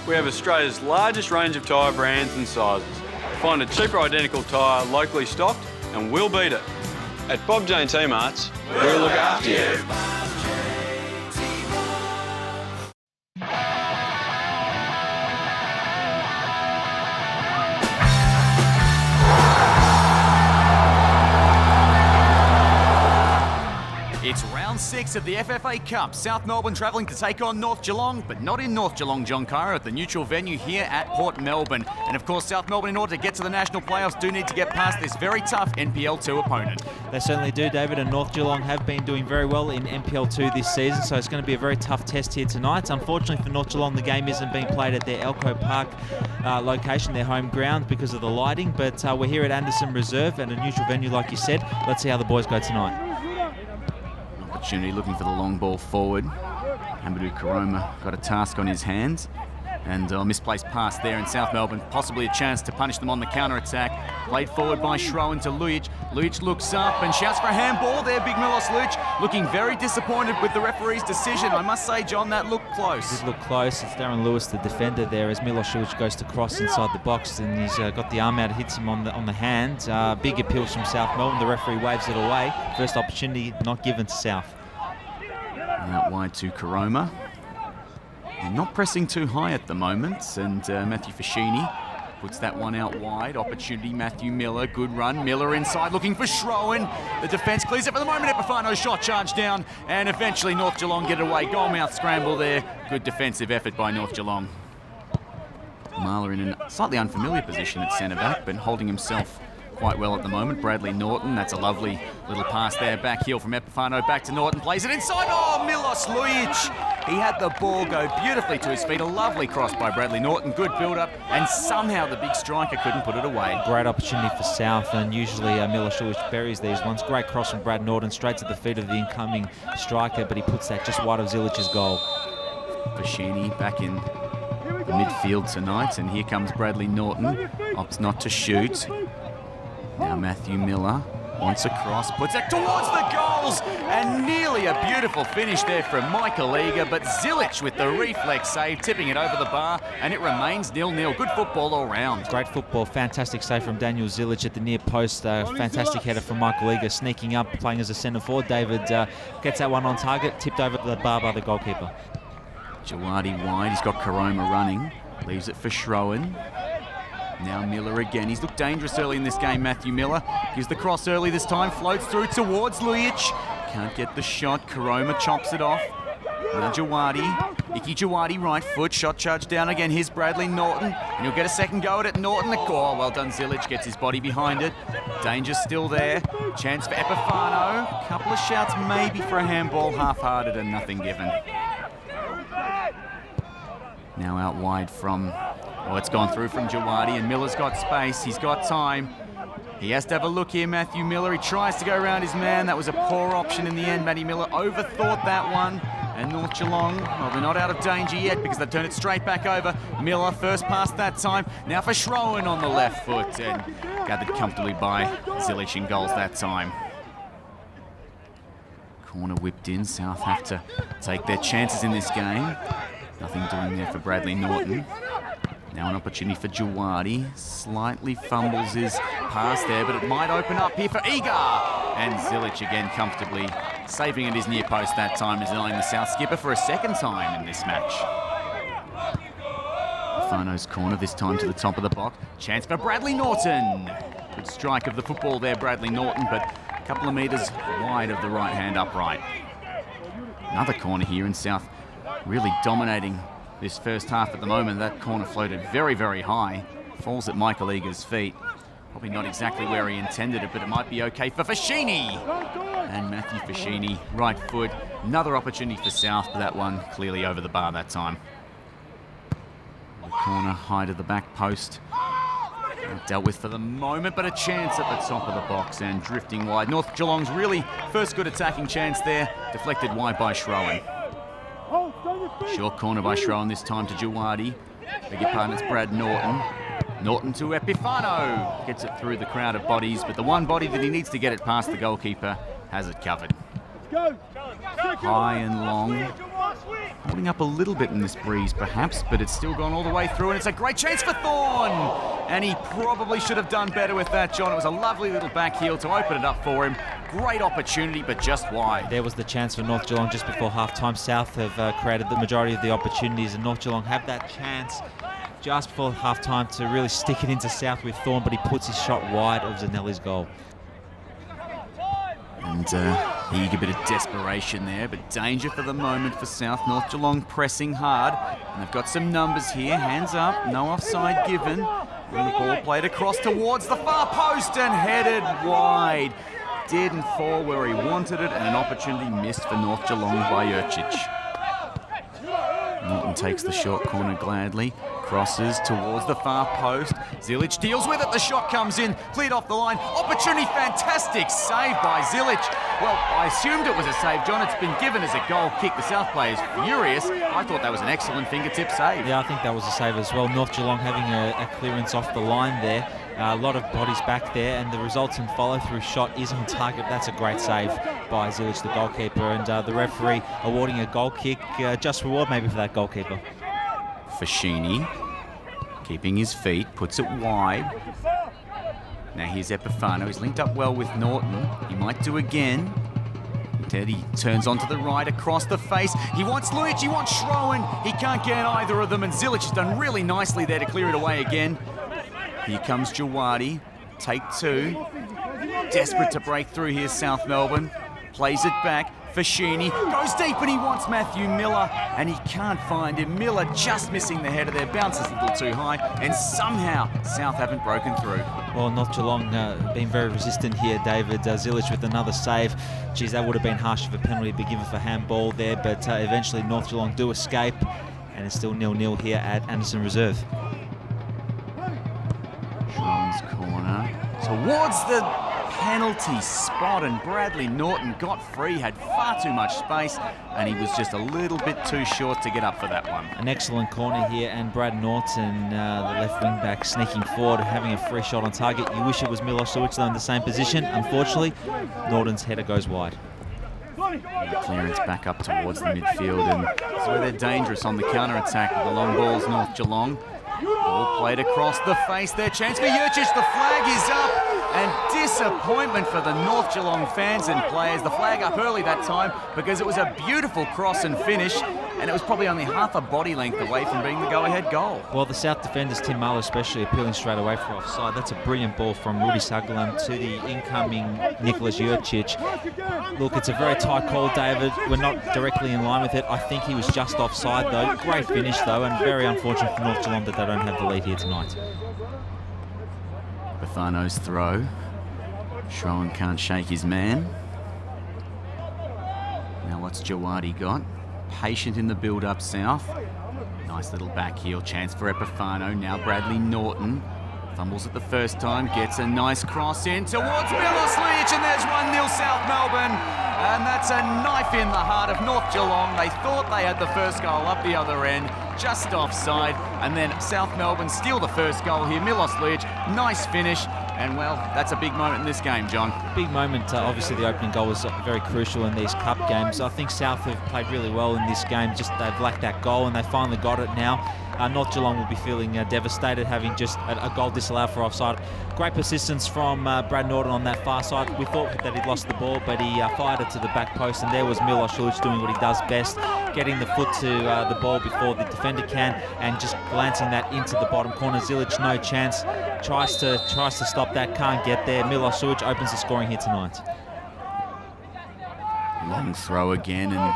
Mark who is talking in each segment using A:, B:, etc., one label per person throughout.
A: we have Australia's largest range of tyre brands and sizes. Find a cheaper identical tyre locally stocked and we'll beat it. At Bob Jane T-Marts, we'll look after you.
B: It's round 6 of the FFA Cup. South Melbourne travelling to take on North Geelong, but not in North Geelong, John Cairo, at the neutral venue here at Port Melbourne. And of course, South Melbourne, in order to get to the national playoffs, do need to get past this very tough NPL2 opponent.
C: They certainly do, David, and North Geelong have been doing very well in NPL2 this season, so it's going to be a very tough test here tonight. Unfortunately for North Geelong, the game isn't being played at their Elko Park location, their home ground, because of the lighting, but we're here at Anderson Reserve at a neutral venue, like you said. Let's see how the boys go tonight.
B: Opportunity looking for the long ball forward. Amadou Karoma got a task on his hands, and a misplaced pass there in South Melbourne, possibly a chance to punish them on the counter-attack. Played forward by Schroen to Lujic. Lujic looks up and shouts for a handball there. Big Milos Lujic looking very disappointed with the referee's decision. I must say, John, that looked close.
C: It did look close. It's Darren Lewis, the defender there, as Milos Lujic goes to cross inside the box, and he's got the arm out, hits him on the hand. Big appeals from South Melbourne. The referee waves it away. First opportunity not given to South.
B: Out wide to Karoma. And not pressing too high at the moment, and Matthew Fascini puts that one out wide. Opportunity, Matthew Millar, good run. Millar inside looking for Schroen. The defence clears it for the moment. Epifano's shot charged down, and eventually North Geelong get it away. Goalmouth scramble there. Good defensive effort by North Geelong. Marler in a slightly unfamiliar position at centre-back, but holding himself quite well at the moment. Bradley Norton, that's a lovely little pass there. Back heel from Epifano, back to Norton, plays it inside. Oh, Milos Lujic. He had the ball go beautifully to his feet. A lovely cross by Bradley Norton, good build-up, and somehow the big striker couldn't put it away.
C: Great opportunity for South, and usually Milos Lujic buries these ones. Great cross from Brad Norton, straight to the feet of the incoming striker, but he puts that just wide of Zilic's goal.
B: Fascini back in the midfield tonight, and here comes Bradley Norton. Opts not to shoot. Now Matthew Millar wants a cross, puts it towards the goals, and nearly a beautiful finish there from Michael Eager, but Zilic with the reflex save, tipping it over the bar, and it remains 0-0. Good football all round.
C: Great football, fantastic save from Daniel Zilic at the near post. Fantastic header from Michael Eager, sneaking up, playing as a centre forward. David gets that one on target, tipped over the bar by the goalkeeper.
B: Jawadi wide, he's got Karoma running, leaves it for Schroen. Now Millar again. He's looked dangerous early in this game, Matthew Millar. Gives the cross early this time, floats through towards Lujic. Can't get the shot. Karoma chops it off. Now Jawadi. Icky Jawadi, right foot. Shot charged down again. Here's Bradley Norton. And he'll get a second go at it. Norton, the goal. Well done, Zilic. Gets his body behind it. Danger's still there. Chance for Epifano. Couple of shouts maybe for a handball. Half-hearted and nothing given. Now out wide from... Oh, it's gone through from Jawadi, and Millar's got space. He's got time. He has to have a look here, Matthew Millar. He tries to go around his man. That was a poor option in the end. Matty Millar overthought that one. And North Geelong, well, they're not out of danger yet because they've turned it straight back over. Millar first pass that time. Now for Schroen on the left foot, and gathered comfortably by Zilic in goals that time. Corner whipped in. South have to take their chances in this game. Nothing doing there for Bradley Norton. Now an opportunity for Jawadi. Slightly fumbles his pass there, but it might open up here for Eager. And Zilic again comfortably saving at his near post that time, is denying the South skipper for a second time in this match. Fano's corner, this time to the top of the box. Chance for Bradley Norton. Good strike of the football there, Bradley Norton, but a couple of metres wide of the right-hand upright. Another corner here in South, really dominating this first half at the moment. That corner floated very, very high. Falls at Michael Eager's feet. Probably not exactly where he intended it, but it might be okay for Fascini. And Matthew Fascini, right foot. Another opportunity for South, but that one clearly over the bar that time. The corner high to the back post. Dealt with for the moment, but a chance at the top of the box and drifting wide. North Geelong's really first good attacking chance there. Deflected wide by Schroen. Short corner by Schroen this time to Jawadi. Beg your pardon, it's Brad Norton. Norton to Epifano. Gets it through the crowd of bodies, but the one body that he needs to get it past the goalkeeper has it covered. High and long. Holding up a little bit in this breeze, perhaps, but it's still gone all the way through, and it's a great chance for Thorne. And he probably should have done better with that, John. It was a lovely little back heel to open it up for him. Great opportunity, but just wide.
C: There was the chance for North Geelong just before half-time. South have created the majority of the opportunities, and North Geelong have that chance just before half-time to really stick it into South with Thorne, but he puts his shot wide of Zanelli's goal.
B: And eager bit of desperation there, but danger for the moment for South. North Geelong pressing hard, and they've got some numbers here. Hands up, no offside given. And the ball played across towards the far post and headed wide. Didn't fall where he wanted it, and an opportunity missed for North Geelong by Lujic. Norton takes the short corner gladly, crosses towards the far post. Lujic deals with it, the shot comes in, cleared off the line. Opportunity, fantastic save by Lujic. Well, I assumed it was a save, John. It's been given as a goal kick. The South players furious. I thought that was an excellent fingertip save.
C: Yeah, I think that was a save as well. North Geelong having a clearance off the line there. A lot of bodies back there, and the resultant follow-through shot is on target. That's a great save by Lujic, the goalkeeper, and the referee awarding a goal kick. Just reward maybe for that goalkeeper.
B: Fashini, keeping his feet, puts it wide. Now here's Epifano. He's linked up well with Norton. He might do again. Teddy turns onto the right, across the face. He wants Lujic, he wants Schroen. He can't get either of them, and Lujic has done really nicely there to clear it away again. Here comes Jawadi, take two. Desperate to break through here, South Melbourne. Plays it back. Fashini goes deep, and he wants Matthew Millar, and he can't find him. Millar just missing the header there, bounces a little too high, and somehow South haven't broken through.
C: Well, North Geelong being very resistant here, David. Lujic with another save. Geez, that would have been harsh if a penalty had been given for handball there, but eventually North Geelong do escape, and it's still 0-0 here at Anderson Reserve.
B: Schroen's corner towards the penalty spot, and Bradley Norton got free, had far too much space, and he was just a little bit too short to get up for that one.
C: An excellent corner here, and Brad Norton, the left wing back, sneaking forward, having a free shot on target. You wish it was Milos Lujic though in the same position. Unfortunately, Norton's header goes wide.
B: Clearance back up towards the midfield, and that's where they're dangerous on the counter-attack with the long balls, North Geelong. Ball played across the face there. Chance for Lujic. The flag is up. And disappointment for the North Geelong fans and players. The flag up early that time because it was a beautiful cross and finish, and it was probably only half a body length away from being the go-ahead goal.
C: Well, the South defenders, Tim Millar especially, appealing straight away for offside. That's a brilliant ball from Rudy Sagalam to the incoming Milos Lujic. Look, it's a very tight call, David. We're not directly in line with it. I think he was just offside, though. Great finish, though, and very unfortunate for North Geelong that they don't have the lead here tonight.
B: Bafano's throw. Schroen can't shake his man. Now what's Jawadi got? Patient in the build-up, South. Nice little back heel chance for Epifano. Now Bradley Norton. Fumbles it the first time, gets a nice cross in towards Milos Lujic, and there's 1-0 South Melbourne. And that's a knife in the heart of North Geelong. They thought they had the first goal up the other end, just offside. And then South Melbourne steal the first goal here. Milos Lujic, nice finish. And, well, that's a big moment in this game, John.
C: Big moment. Obviously, the opening goal was very crucial in these cup games. I think South have played really well in this game. Just they've lacked that goal, and they finally got it now. North Geelong will be feeling devastated, having just a goal disallowed for offside. Great persistence from Brad Norton on that far side. We thought that he'd lost the ball, but he fired it to the back post, and there was Milos Lujic doing what he does best, getting the foot to the ball before the defender can, and just glancing that into the bottom corner. Lujic, no chance. Tries to stop that, can't get there. Milos Lujic opens the scoring here tonight.
B: Long throw again, and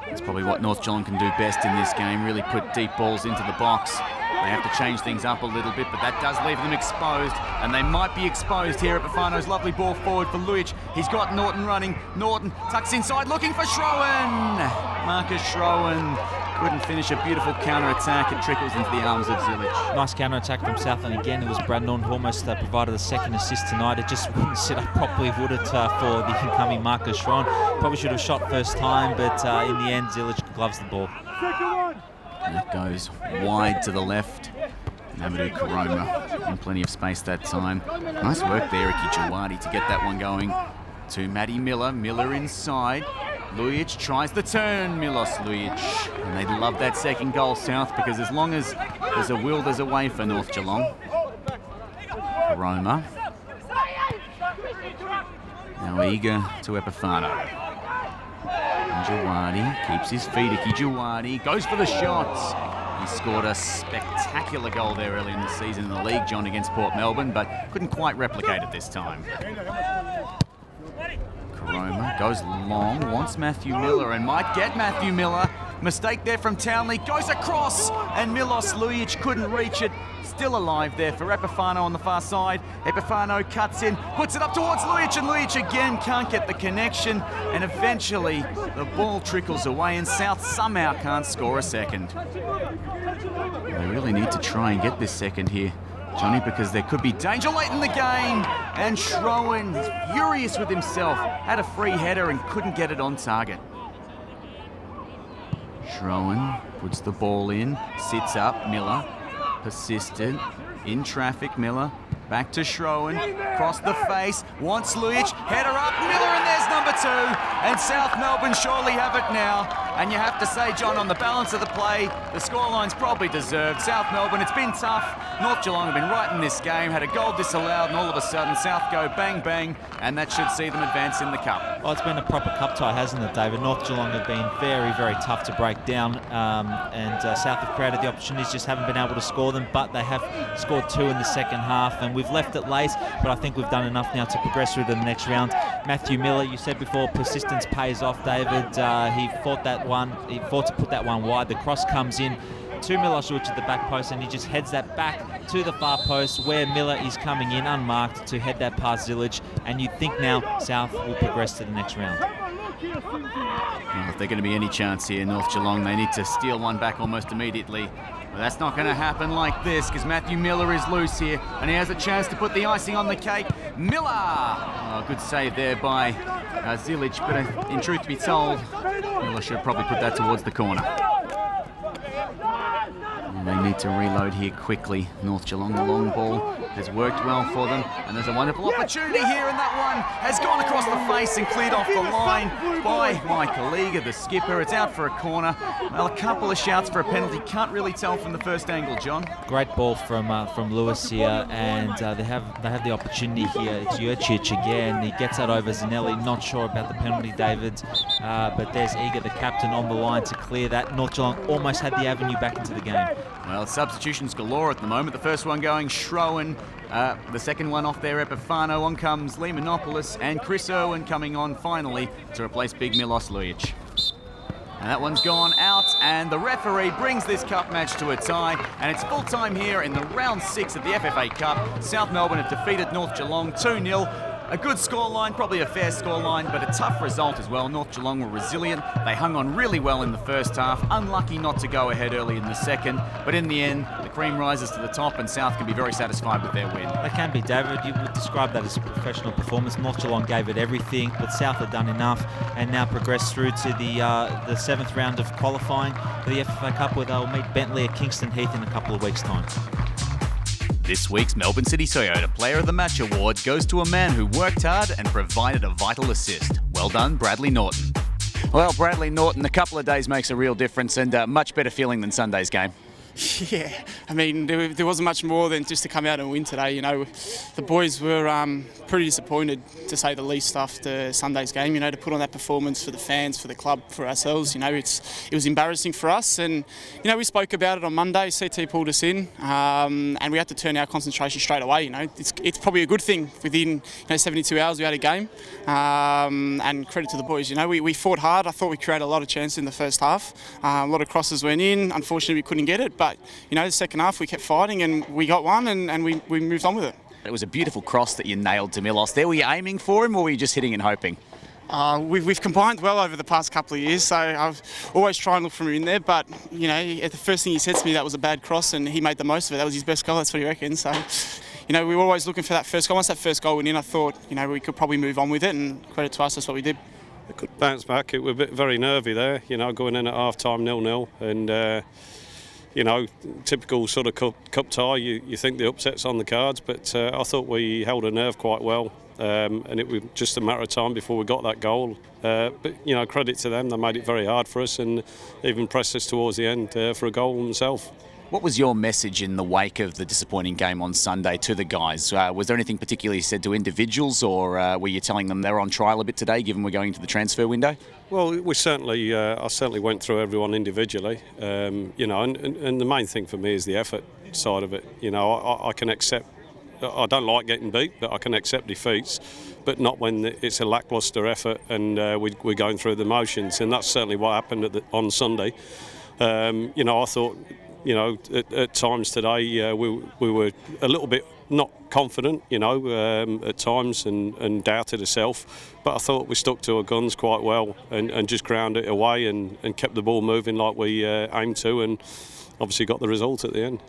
B: it's probably what North Geelong can do best in this game, really put deep balls into the box. They have to change things up a little bit, but that does leave them exposed, and they might be exposed here. At Bafano's lovely ball forward for Lujic. He's got Norton running. Norton tucks inside, looking for Schroen. Marcus Schroen couldn't finish a beautiful counter-attack. It trickles into the arms of Lujic.
C: Nice counter-attack from South, and again it was Brad Norton who almost provided the second assist tonight. It just wouldn't sit up properly, would it, for the incoming Marcus Schroen. Probably should have shot first time, but in the end Lujic gloves the ball.
B: And that goes wide to the left. Amadou Karoma in plenty of space that time. Nice work there, Ricky Jawadi, to get that one going to Matty Millar. Millar inside. Lujic tries the turn, Milos Lujic. And they love that second goal, South, because as long as there's a will, there's a way for North Geelong. Roma. Now eager to Epifano. Jawadi keeps his feet. Iki Jawadi goes for the shots. He scored a spectacular goal there early in the season in the league, John, against Port Melbourne, but couldn't quite replicate it this time. Roma goes long, wants Matthew Millar and might get Matthew Millar. Mistake there from Townley, goes across, and Milos Lujic couldn't reach it. Still alive there for Epifano on the far side. Epifano cuts in, puts it up towards Lujic, and Lujic again can't get the connection, and eventually the ball trickles away and South somehow can't score a second. They really need to try and get this second here, Johnny, because there could be danger late in the game. And Schroen, furious with himself, had a free header and couldn't get it on target. Schroen puts the ball in, sits up, Millar, persistent, in traffic, Millar, back to Schroen, across the face, wants Lujic, header up, Millar, and there's number 2. And South Melbourne surely have it now. And you have to say, John, on the balance of the play, the scoreline's probably deserved. South Melbourne, it's been tough. North Geelong have been right in this game, had a goal disallowed, and all of a sudden South go bang, bang, and that should see them advance in the cup.
C: Well, it's been a proper cup tie, hasn't it, David? North Geelong have been very, very tough to break down, and South have created the opportunities, just haven't been able to score them, but they have scored 2 in the second half, and we've left it late, but I think we've done enough now to progress through to the next round. Matthew Millar, you said before, persistence pays off, David. He fought to put that one wide. The cross comes in to Milos Lujic at the back post, and he just heads that back to the far post where Millar is coming in unmarked to head that past Lujic, and you'd think now South will progress to the next round.
B: Well, if there's going to be any chance here, North Geelong, they need to steal one back almost immediately. But that's not going to happen like this, because Matthew Millar is loose here, and he has a chance to put the icing on the cake. Millar! Oh, good save there by Zilic, but in truth be told, Millar should probably put that towards the corner. And they need to reload here quickly. North Geelong, the long ball has worked well for them, and there's a wonderful opportunity here, and that one has gone across the face and cleared off the line by Michael Eager, the skipper. It's out for a corner. Well, a couple of shouts for a penalty. Can't really tell from the first angle, John.
C: Great ball from Lewis here, and they have the opportunity here. It's Lujic again. He gets that over Zanelli. Not sure about the penalty, David, but there's Eager, the captain, on the line to clear that. North Geelong almost had the avenue back into the game.
B: Well, substitutions galore at the moment. The first one going Schroen, the second one off there Epifano. On comes Lee Manopoulos, and Chris Irwin coming on finally to replace big Milos Lujic. And that one's gone out, and the referee brings this cup match to a tie, and it's full time here in the round 6 of the FFA Cup. South Melbourne have defeated North Geelong 2-0. A good scoreline, probably a fair scoreline, but a tough result as well. North Geelong were resilient. They hung on really well in the first half. Unlucky not to go ahead early in the second, but in the end, the cream rises to the top, and South can be very satisfied with their win.
C: They can be, David. You would describe that as a professional performance. North Geelong gave it everything, but South have done enough and now progress through to the 7th round of qualifying for the FFA Cup, where they'll meet Bentley at Kingston Heath in a couple of weeks' time.
B: This week's Melbourne City Toyota Player of the Match award goes to a man who worked hard and provided a vital assist. Well done, Bradley Norton. Well, Bradley Norton, a couple of days makes a real difference, and much better feeling than Sunday's game.
D: Yeah, I mean, there wasn't much more than just to come out and win today. You know, the boys were pretty disappointed, to say the least, after Sunday's game. You know, to put on that performance for the fans, for the club, for ourselves. You know, it was embarrassing for us, and you know, we spoke about it on Monday. CT pulled us in, and we had to turn our concentration straight away. You know, it's probably a good thing. Within 72 hours, we had a game, and credit to the boys. You know, we fought hard. I thought we created a lot of chances in the first half. A lot of crosses went in. Unfortunately, we couldn't get it. But, you know, the second half we kept fighting and we got one and we moved on with it.
B: It was a beautiful cross that you nailed to Milos there. Were you aiming for him, or were you just hitting and hoping?
D: We've combined well over the past couple of years, so I've always tried and look for him in there. But, you know, the first thing he said to me, that was a bad cross, and he made the most of it. That was his best goal, that's what he reckoned. So, you know, we were always looking for that first goal. Once that first goal went in, I thought, you know, we could probably move on with it, and credit to us, that's what we did.
E: A good bounce back. It was very nervy there, you know, going in at half-time 0-0, and typical sort of cup tie. You think the upset's on the cards, but I thought we held a nerve quite well. And it was just a matter of time before we got that goal. But credit to them, they made it very hard for us and even pressed us towards the end for a goal themselves.
B: What was your message in the wake of the disappointing game on Sunday to the guys? Was there anything particularly said to individuals, or were you telling them they're on trial a bit today, given we're going into the transfer window?
E: Well, I certainly went through everyone individually, and the main thing for me is the effort side of it. I can accept. I don't like getting beat, but I can accept defeats, but not when it's a lacklustre effort and we're going through the motions, and that's certainly what happened on Sunday. I thought. At times today we were a little bit not confident, at times and doubted ourselves. But I thought we stuck to our guns quite well and just ground it away and kept the ball moving like we aimed to, and obviously got the result at the end.